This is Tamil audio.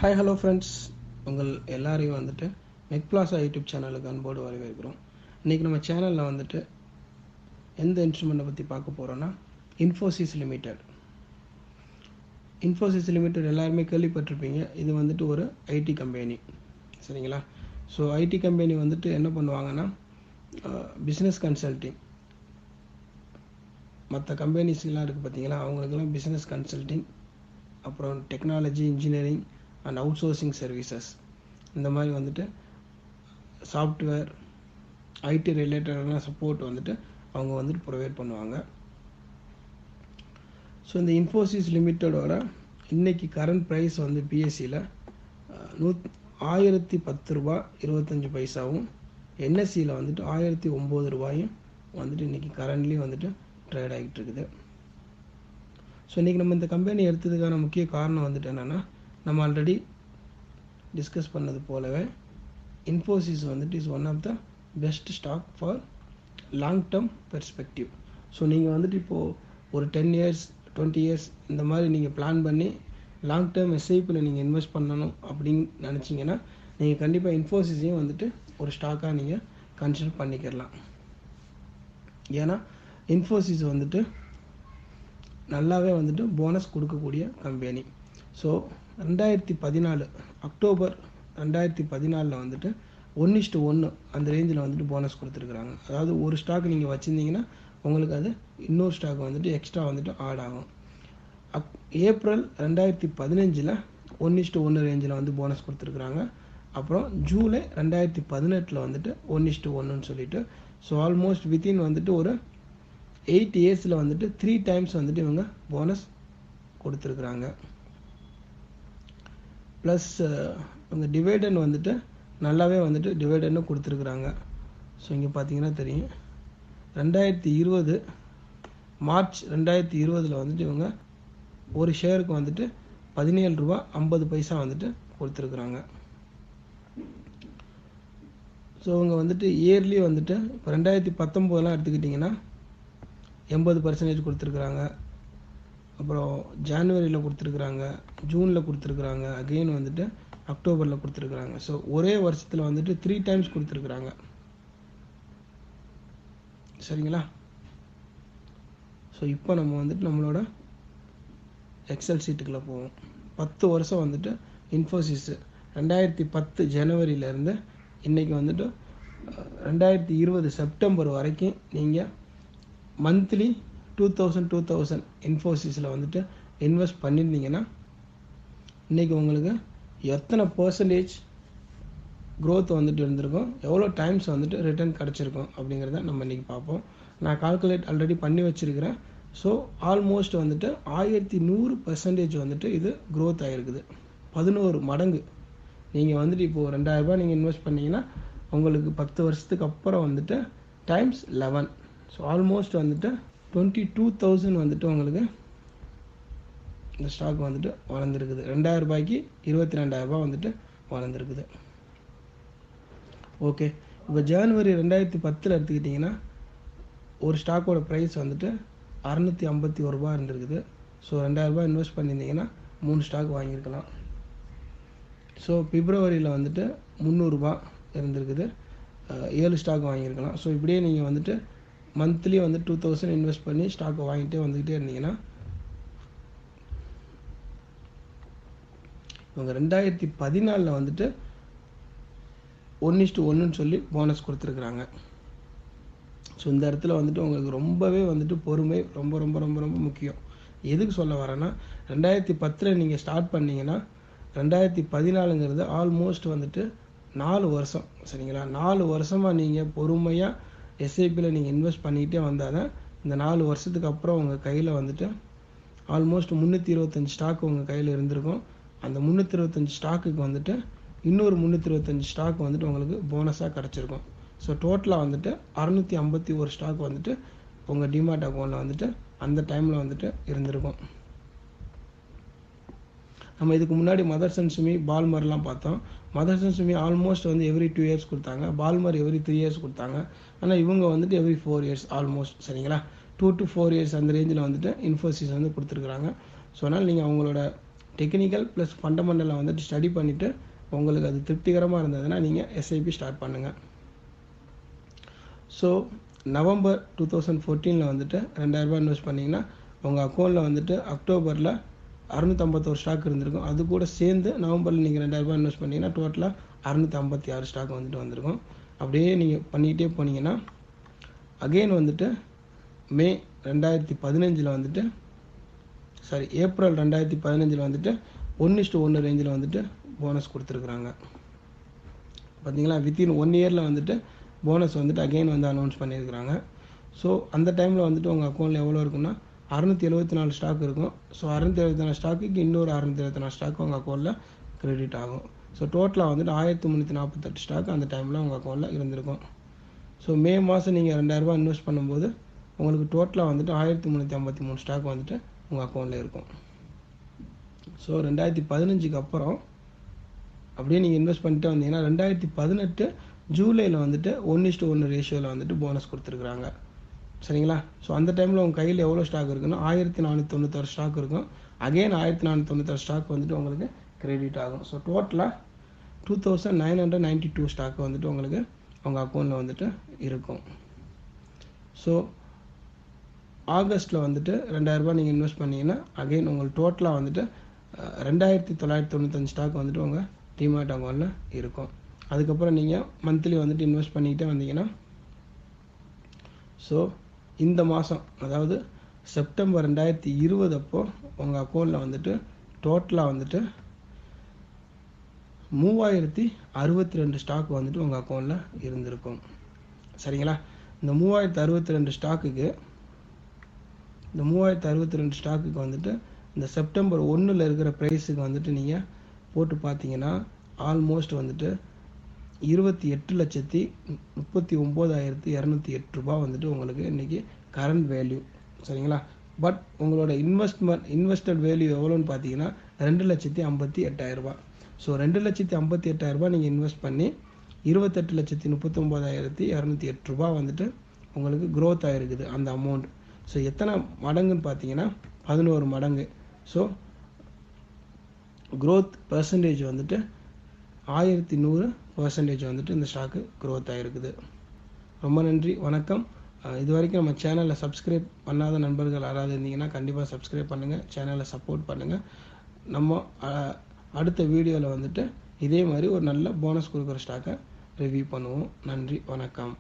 ஹாய் ஹலோ ஃப்ரெண்ட்ஸ், உங்கள் எல்லாரையும் வந்துட்டு மெக்பிளாசா யூடியூப் சேனலுக்கு அன்போடு வரவேற்கிறோம். இன்றைக்கி நம்ம சேனலில் வந்துட்டு எந்த இன்ஸ்ட்ருமெண்ட்டை பற்றி பார்க்க போகிறோன்னா இன்ஃபோசிஸ் லிமிடெட். இன்ஃபோசிஸ் லிமிடெட் எல்லாருமே கேள்விப்பட்டிருப்பீங்க. இது வந்துட்டு ஒரு ஐடி கம்பெனி, சரிங்களா? ஸோ ஐடி கம்பெனி வந்துட்டு என்ன பண்ணுவாங்கன்னா பிஸ்னஸ் கன்சல்டிங், மற்ற கம்பெனிஸ்லாம் இருக்குது பார்த்தீங்களா, அவங்களுக்கெல்லாம் பிஸ்னஸ் கன்சல்டிங், அப்புறம் technology, engineering and out sourcing services, இந்த மாதிரி வந்துட்டு சாஃப்ட்வேர் ஐடி ரிலேட்டடான சப்போர்ட் வந்துட்டு அவங்க வந்துட்டு ப்ரொவைட் பண்ணுவாங்க. ஸோ இந்த இன்ஃபோசிஸ் லிமிட்டடோட இன்றைக்கி கரண்ட் ப்ரைஸ் வந்து பிஎஸ்சியில் 1010 ரூபா 25 பைசாவும், என்எஸ்சியில் வந்துட்டு 1009 ரூபாயும் வந்துட்டு இன்றைக்கி கரண்ட்லி வந்துட்டு ட்ரேட் ஆகிட்டு இருக்குது. ஸோ இன்றைக்கி நம்ம இந்த கம்பெனி எடுத்ததுக்கான முக்கிய காரணம் வந்துட்டு என்னென்னா, நம்ம ஆல்ரெடி டிஸ்கஸ் பண்ணது போலவே இன்ஃபோசிஸ் வந்துட்டு is one of the best stock for long term perspective. So நீங்கள் வந்துட்டு இப்போது ஒரு 10 இயர்ஸ் 20 இயர்ஸ் இந்த மாதிரி நீங்கள் பிளான் பண்ணி லாங் டேர்ம் எஸ்ஐபியில் நீங்கள் இன்வெஸ்ட் பண்ணணும் அப்படின்னு நினச்சிங்கன்னா நீங்கள் கண்டிப்பாக இன்ஃபோசிஸையும் வந்துட்டு ஒரு ஸ்டாக்காக நீங்கள் கன்சிடர் பண்ணிக்கிறலாம். ஏன்னா இன்ஃபோசிஸ் வந்துட்டு நல்லாவே வந்துட்டு போனஸ் கொடுக்கக்கூடிய கம்பெனி. ஸோ 2014 அக்டோபர் 2014 வந்துட்டு 1:1 அந்த ரேஞ்சில் வந்துட்டு போனஸ் கொடுத்துருக்குறாங்க. அதாவது ஒரு ஸ்டாக் நீங்கள் வச்சுருந்தீங்கன்னா உங்களுக்கு அது இன்னொரு ஸ்டாக் வந்துட்டு எக்ஸ்ட்ரா வந்துட்டு ஆட் ஆகும். ஏப்ரல் 2015 1:1 ரேஞ்சில் வந்து போனஸ் கொடுத்துருக்குறாங்க. அப்புறம் ஜூலை 2018 வந்துட்டு 1:1 சொல்லிட்டு, ஸோ ஆல்மோஸ்ட் வித்தின் வந்துட்டு ஒரு 8 இயர்ஸில் வந்துட்டு 3 டைம்ஸ் வந்துட்டு இவங்க போனஸ் கொடுத்துருக்குறாங்க. ப்ளஸ் இவங்க டிவைடன் வந்துட்டு நல்லாவே வந்துட்டு டிவைடனும் கொடுத்துருக்குறாங்க. ஸோ இங்கே பார்த்தீங்கன்னா தெரியும், 2020 மார்ச் 2020 வந்துட்டு இவங்க ஒரு ஷேருக்கு வந்துட்டு 17 ரூபா 50 பைசா வந்துட்டு கொடுத்துருக்குறாங்க. ஸோ இவங்க வந்துட்டு இயர்லி வந்துட்டு இப்போ 2019 எடுத்துக்கிட்டிங்கன்னா 80% கொடுத்துருக்குறாங்க. அப்புறம் ஜான்வரியில் கொடுத்துருக்குறாங்க, ஜூனில் கொடுத்துருக்குறாங்க, அகெயின் வந்துட்டு அக்டோபரில் கொடுத்துருக்குறாங்க. ஸோ ஒரே வருஷத்தில் வந்துட்டு 3 டைம்ஸ் கொடுத்துருக்குறாங்க, சரிங்களா? ஸோ இப்போ நம்ம வந்துட்டு நம்மளோட எக்ஸல் சீட்டுக்குள்ளே போவோம். 10 வருஷம் வந்துட்டு இன்ஃபோசிஸ் 2010 ஜனவரியிலேருந்து இன்றைக்கி வந்துட்டு 2020 செப்டம்பர் வரைக்கும் நீங்கள் மந்த்லி 2000 இன்ஃபோசிஸில் வந்துட்டு இன்வெஸ்ட் பண்ணியிருந்தீங்கன்னா இன்றைக்கி உங்களுக்கு எத்தனை பர்சன்டேஜ் க்ரோத் வந்துட்டு இருந்திருக்கும், எவ்வளோ டைம்ஸ் வந்துட்டு ரிட்டர்ன் கிடச்சிருக்கும் அப்படிங்கிறத நம்ம இன்றைக்கி பார்ப்போம். நான் கால்குலேட் ஆல்ரெடி பண்ணி வச்சுருக்கிறேன். ஸோ ஆல்மோஸ்ட் வந்துட்டு 1100% வந்துட்டு இது க்ரோத் ஆகிருக்குது. 11 மடங்கு. நீங்கள் வந்துட்டு இப்போது 2000 ரூபாய் நீங்கள் இன்வெஸ்ட் பண்ணிங்கன்னா உங்களுக்கு 10 வருஷத்துக்கு அப்புறம் வந்துட்டு டைம்ஸ் 11. ஸோ ஆல்மோஸ்ட் வந்துட்டு 22,000 வந்துட்டு உங்களுக்கு இந்த ஸ்டாக் வந்துட்டு வளர்ந்துருக்குது. 2000 ரூபாய்க்கு 22,000 ரூபாய் வந்துட்டு வளர்ந்துருக்குது. ஓகே, இப்போ ஜனவரி 2010 எடுத்துக்கிட்டிங்கன்னா ஒரு ஸ்டாக்கோட ப்ரைஸ் வந்துட்டு 651 ரூபா இருந்திருக்குது. ஸோ 2000 ரூபாய் இன்வெஸ்ட் பண்ணியிருந்தீங்கன்னா 3 ஸ்டாக் வாங்கியிருக்கலாம். ஸோ பிப்ரவரியில் வந்துட்டு 300 ரூபா இருந்திருக்குது, 7 ஸ்டாக் வாங்கியிருக்கலாம். ஸோ இப்படியே நீங்கள் வந்துட்டு மந்த்லி வந்து 2000 இன்வெஸ்ட் பண்ணி ஸ்டாக்கை வாங்கிட்டே வந்துக்கிட்டே இருந்தீங்கன்னா இவங்க 2014 வந்துட்டு 1:1 சொல்லி போனஸ் கொடுத்துருக்குறாங்க. ஸோ இந்த இடத்துல வந்துட்டு உங்களுக்கு ரொம்பவே வந்துட்டு பொறுமை ரொம்ப ரொம்ப ரொம்ப ரொம்ப முக்கியம். எதுக்கு சொல்ல வரேன்னா, 2010 நீங்கள் ஸ்டார்ட் பண்ணிங்கன்னா 2014 ஆல்மோஸ்ட் வந்துட்டு 4 வருஷம், சரிங்களா? 4 வருஷமாக நீங்கள் பொறுமையாக எஸ்ஐபியில் நீங்கள் இன்வெஸ்ட் பண்ணிக்கிட்டே வந்தால் தான் இந்த 4 வருஷத்துக்கு அப்புறம் உங்கள் கையில் வந்துட்டு ஆல்மோஸ்ட் 325 ஸ்டாக் உங்கள் கையில் இருந்திருக்கும். அந்த 325 ஸ்டாக்குக்கு வந்துட்டு இன்னொரு 325 ஸ்டாக் வந்துட்டு உங்களுக்கு போனஸாக கிடச்சிருக்கும். ஸோ டோட்டலாக வந்துட்டு 651 ஸ்டாக் வந்துட்டு உங்கள் டிமாட் அக்கௌண்ட்டில் வந்துட்டு அந்த டைமில் வந்துட்டு இருந்திருக்கும். நம்ம இதுக்கு முன்னாடி மதர்சன் சுமி, பால்மர்லாம் பார்த்தோம். மதர்சன் சுமி ஆல்மோஸ்ட் வந்து எவ்ரி 2 இயர்ஸ் கொடுத்தாங்க, பால்மர் எவ்ரி 3 இயர்ஸ் கொடுத்தாங்க. ஆனால் இவங்க வந்துட்டு எவ்ரி 4 இயர்ஸ் ஆல்மோஸ்ட், சரிங்களா? 2 to 4 இயர்ஸ் அந்த ரேஞ்சில் வந்துட்டு இன்ஃபோசிஸ் வந்து கொடுத்துருக்குறாங்க. ஸோ அதனால் நீங்கள் அவங்களோட டெக்னிக்கல் ப்ளஸ் ஃபண்டமெண்டலை வந்துட்டு ஸ்டடி பண்ணிவிட்டு உங்களுக்கு அது திருப்திகரமாக இருந்ததுன்னா நீங்கள் எஸ்ஐபி ஸ்டார்ட் பண்ணுங்கள். ஸோ நவம்பர் 2014 வந்துட்டு 2000 ரூபாய் இன்வெஸ்ட் பண்ணிங்கன்னா உங்கள் அக்கௌண்ட்டில் வந்துட்டு அக்டோபரில் 651 ஸ்டாக் இருந்திருக்கும். அது கூட சேர்ந்து நவம்பரில் நீங்கள் 2000 ரூபாய் இன்வெஸ்ட் பண்ணிங்கன்னா டோட்டலாக 656 ஸ்டாக் வந்துட்டு வந்திருக்கும். அப்படியே நீங்கள் பண்ணிக்கிட்டே போனீங்கன்னா அகெயின் வந்துட்டு மே 2015 வந்துட்டு ஏப்ரல் 2015 வந்துட்டு 1:1 ரேஞ்சில் வந்துட்டு போனஸ் கொடுத்துருக்குறாங்க. பார்த்தீங்களா, வித்தின் 1 இயரில் வந்துட்டு போனஸ் வந்துட்டு அகெயின் வந்து அனௌன்ஸ் பண்ணியிருக்கிறாங்க. ஸோ அந்த டைமில் வந்துட்டு உங்கள் அக்கௌண்ட்டில் எவ்வளோ இருக்குன்னா 674 ஸ்டாக் இருக்கும். ஸோ 674 ஸ்டாக்குக்கு இன்னொரு 674 ஸ்டாக் உங்கள் அக்கௌண்ட்டில் கிரெடிட் ஆகும். ஸோ டோட்டலாக வந்துட்டு 1348 ஸ்டாக் அந்த டைமில் உங்கள் அக்கௌண்ட்டில் இருந்திருக்கும். ஸோ மே மாதம் நீங்கள் 2000 ரூபாய் இன்வெஸ்ட் பண்ணும்போது உங்களுக்கு டோட்டலாக வந்துட்டு 1353 ஸ்டாக் வந்துட்டு உங்கள் அக்கௌண்ட்டில் இருக்கும். ஸோ 2015 அப்புறம் அப்படியே நீங்கள் இன்வெஸ்ட் பண்ணிட்டு வந்தீங்கன்னா 2018 ஜூலையில் வந்துட்டு 1:1 ரேஷியோவில் வந்துட்டு போனஸ் கொடுத்துருக்குறாங்க. சரிங்களா. ஸோ அந்த டைமில் உங்கள் கையில் எவ்வளோ ஸ்டாக் இருக்குன்னா 1496 ஸ்டாக் இருக்கும். அகெயின் 1496 ஸ்டாக் வந்துட்டு உங்களுக்கு கிரெடிட் ஆகும். ஸோ டோட்டலாக 2992 ஸ்டாக் வந்துட்டு உங்களுக்கு உங்கள் அக்கௌண்ட்டில் வந்துட்டு இருக்கும். ஸோ ஆகஸ்ட்டில் வந்துட்டு 2000 ரூபாய் நீங்கள் இன்வெஸ்ட் பண்ணிங்கன்னா அகெயின் உங்களுக்கு டோட்டலாக வந்துட்டு 2995 ஸ்டாக் வந்துட்டு உங்கள் டிமேட் அக்கௌண்ட்டில் இருக்கும். அதுக்கப்புறம் நீங்கள் மந்த்லி வந்துட்டு இன்வெஸ்ட் பண்ணிக்கிட்டே வந்தீங்கன்னா ஸோ இந்த மாதம் அதாவது செப்டம்பர் 2020 அப்போ உங்கள் அக்கௌண்ட்டில் வந்துட்டு டோட்டலாக வந்துட்டு 3062 ஸ்டாக் வந்துட்டு உங்கள் அக்கௌண்ட்டில் இருந்திருக்கும். சரிங்களா. இந்த 3062 ஸ்டாக்குக்கு வந்துட்டு இந்த செப்டம்பர் 1 இருக்கிற ப்ரைஸுக்கு வந்துட்டு நீங்கள் போட்டு பார்த்தீங்கன்னா ஆல்மோஸ்ட் வந்துட்டு 28,39,208 ரூபாய் வந்துட்டு உங்களுக்கு இன்றைக்கி கரண்ட் வேல்யூ. சரிங்களா. பட் உங்களோட இன்வெஸ்டட் வேல்யூ எவ்வளோன்னு பார்த்தீங்கன்னா 2,58,000 ரூபாய். ஸோ 2,58,000 ரூபாய் நீங்கள் இன்வெஸ்ட் பண்ணி 28,39,208 ரூபாய் வந்துட்டு உங்களுக்கு க்ரோத் ஆகிருக்குது அந்த அமௌண்ட். ஸோ எத்தனை மடங்குன்னு பார்த்தீங்கன்னா 11 மடங்கு. ஸோ க்ரோத் பர்சன்டேஜ் வந்துட்டு 1100% வந்துட்டு இந்த ஸ்டாக்கு க்ரோத் ஆகிருக்குது. ரொம்ப நன்றி, வணக்கம். இது வரைக்கும் நம்ம சேனலை சப்ஸ்கிரைப் பண்ணாத நண்பர்கள் யாராவது இருந்தீங்கன்னா கண்டிப்பாக சப்ஸ்கிரைப் பண்ணுங்கள், சேனலை சப்போர்ட் பண்ணுங்கள். நம்ம அடுத்த வீடியோவில் வந்துட்டு இதே மாதிரி ஒரு நல்ல போனஸ் கொடுக்குற ஸ்டாக்கை ரிவ்யூ பண்ணுவோம். நன்றி, வணக்கம்.